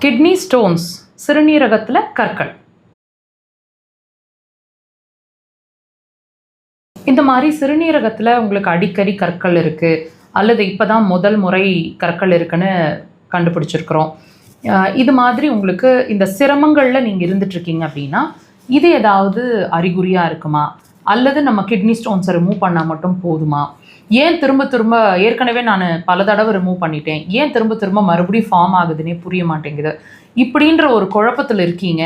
Kidney stones, சிறுநீரகத்தில் கற்கள். இந்த மாதிரி சிறுநீரகத்தில் உங்களுக்கு அடிக்கடி கற்கள் இருக்குது அல்லது இப்போ தான் முதல் முறை கற்கள் இருக்குன்னு கண்டுபிடிச்சிருக்கிறோம். இது மாதிரி உங்களுக்கு இந்த சிரமங்களில் நீங்கள் இருந்துகிட்ருக்கீங்க அப்படின்னா இது ஏதாவது அறிகுறியாக இருக்குமா, அல்லது நம்ம கிட்னி ஸ்டோன்ஸை ரிமூவ் பண்ணால் மட்டும் போதுமா, ஏன் திரும்ப திரும்ப ஏற்கனவே நான் பல தடவை ரிமூவ் பண்ணிட்டேன், ஏன் திரும்ப திரும்ப மறுபடியும் ஃபார்ம் ஆகுதுன்னே புரிய மாட்டேங்குது, இப்படின்ற ஒரு குழப்பத்தில் இருக்கீங்க,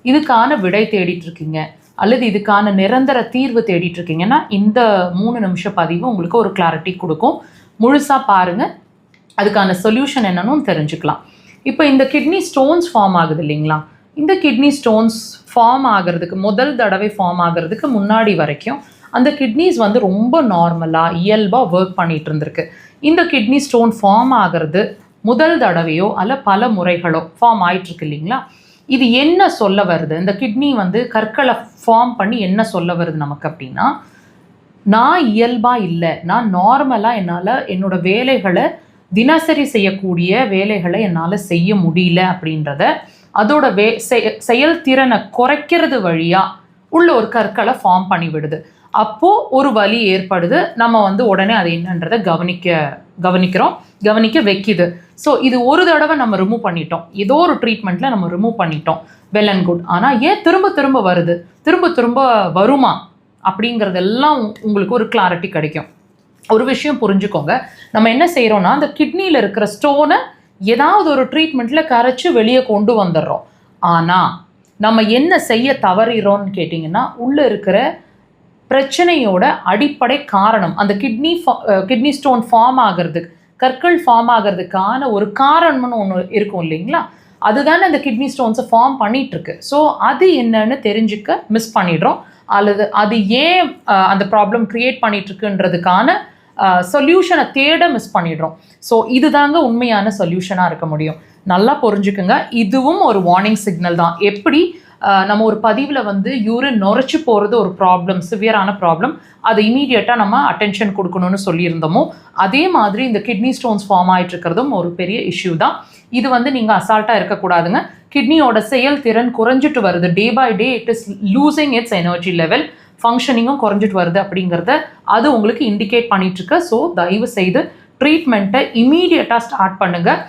இதுக்கான விடை தேடிட்டுருக்கீங்க அல்லது இதுக்கான நிரந்தர தீர்வு தேடிட்டுருக்கீங்கன்னா இந்த 3 நிமிஷ பதிவு உங்களுக்கு ஒரு கிளாரிட்டி கொடுக்கும். முழுசாக பாருங்கள், அதுக்கான சொல்யூஷன் என்னன்னு தெரிஞ்சுக்கலாம். இப்போ இந்த கிட்னி ஸ்டோன்ஸ் ஃபார்ம் ஆகுது இல்லைங்களா, இந்த கிட்னி ஸ்டோன்ஸ் ஃபார்ம் ஆகிறதுக்கு முதல் தடவை ஃபார்ம் ஆகிறதுக்கு முன்னாடி வரைக்கும் அந்த கிட்னிஸ் வந்து ரொம்ப நார்மலாக இயல்பாக ஒர்க் பண்ணிகிட்டு இருந்திருக்கு. இந்த கிட்னி ஸ்டோன் ஃபார்ம் ஆகிறது முதல் தடவையோ அல்ல பல முறைகளோ ஃபார்ம் ஆகிட்டுருக்கு இல்லைங்களா, இது என்ன சொல்ல வருது, இந்த கிட்னி வந்து கற்களை ஃபார்ம் பண்ணி என்ன சொல்ல வருது நமக்கு அப்படின்னா, நான் இயல்பாக இல்லை, நான் நார்மலாக என்னால் என்னோடய வேலைகளை தினசரி செய்யக்கூடிய வேலைகளை என்னால் செய்ய முடியல அப்படின்றத அதோட செயல்திறனை குறைக்கிறது வழியாக உள்ள ஒரு கற்களை ஃபார்ம் பண்ணி விடுது. அப்போது ஒரு வலி ஏற்படுது, நம்ம வந்து உடனே அது என்னன்றதை கவனிக்க வைக்கிது. ஸோ இது ஒரு தடவை நம்ம ரிமூவ் பண்ணிட்டோம், ஏதோ ஒரு ட்ரீட்மெண்ட்டில் நம்ம ரிமூவ் பண்ணிட்டோம், வெல் அண்ட் குட். ஆனால் ஏன் திரும்ப திரும்ப வருது, திரும்ப வருமா அப்படிங்கிறதெல்லாம் உங்களுக்கு ஒரு கிளாரிட்டி கிடைக்கும். ஒரு விஷயம் புரிஞ்சுக்கோங்க, நம்ம என்ன செய்கிறோன்னா அந்த கிட்னியில் இருக்கிற ஸ்டோனை ஏதாவது ஒரு ட்ரீட்மெண்ட்டில் கரைச்சி வெளியே கொண்டு வந்துடுறோம். ஆனால் நம்ம என்ன செய்ய தவறிறோம்னு கேட்டிங்கன்னா, உள்ளே இருக்கிற பிரச்சனையோட அடிப்படை காரணம் அந்த கிட்னி ஸ்டோன் ஃபார்ம் ஆகிறதுக்கு, கற்கள் ஃபார்ம் ஆகிறதுக்கான ஒரு காரணம்னு ஒன்று இருக்கும் இல்லைங்களா, அதுதானே அந்த கிட்னி ஸ்டோன்ஸை ஃபார்ம் பண்ணிகிட்ருக்கு. ஸோ அது என்னன்னு தெரிஞ்சுக்க மிஸ் பண்ணிடுறோம், அல்லது அது ஏன் அந்த ப்ராப்ளம் க்ரியேட் பண்ணிகிட்ருக்குன்றதுக்கான சொல்யூஷனை தேட மிஸ் பண்ணிடுறோம். ஸோ இதுதாங்க உண்மையான சொல்யூஷனாக இருக்க முடியும். நல்லா புரிஞ்சுக்குங்க, இதுவும் ஒரு வார்னிங் சிக்னல் தான். எப்படி நம்ம ஒரு பதிவில் வந்து யூரின் நுரைச்சி போகிறது ஒரு ப்ராப்ளம், சிவியரான ப்ராப்ளம், அதை இமீடியட்டாக நம்ம அட்டென்ஷன் கொடுக்கணும்னு சொல்லியிருந்தோமோ, அதே மாதிரி இந்த கிட்னி ஸ்டோன்ஸ் ஃபார்ம் ஆகிட்டு இருக்கிறதும் ஒரு பெரிய இஷ்யூ தான். இது வந்து நீங்கள் அசால்ட்டாக இருக்கக்கூடாதுங்க. கிட்னியோட செயல்திறன் குறைஞ்சிட்டு வருது, day by day it is losing its energy level, ஃபங்க்ஷனிங்கும் குறைஞ்சிட்டு வருது அப்படிங்கிறத அது உங்களுக்கு இண்டிகேட் பண்ணிகிட்ருக்கு. ஸோ தயவு செய்து ட்ரீட்மெண்ட்டை இமீடியட்டாக ஸ்டார்ட் பண்ணுங்கள்.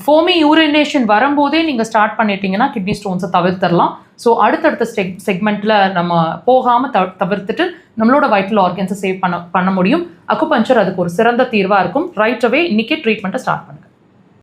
ஃபோமி யூரினேஷன் வரும்போதே நீங்கள் ஸ்டார்ட் பண்ணிட்டீங்கன்னா கிட்னி ஸ்டோன்ஸை தவிர்த்துடலாம். ஸோ அடுத்தடுத்த செக்மெண்ட்டில் நம்ம போகாமல் தவிர்த்துட்டு நம்மளோட வைட்டல் ஆர்கன்ஸை சேவ் பண்ண முடியும். அக்குபஞ்சர் அதுக்கு ஒரு சிறந்த தீர்வாக இருக்கும். ரைட் அவே இன்றைக்கே ட்ரீட்மெண்ட்டை ஸ்டார்ட் பண்ணுங்கள்.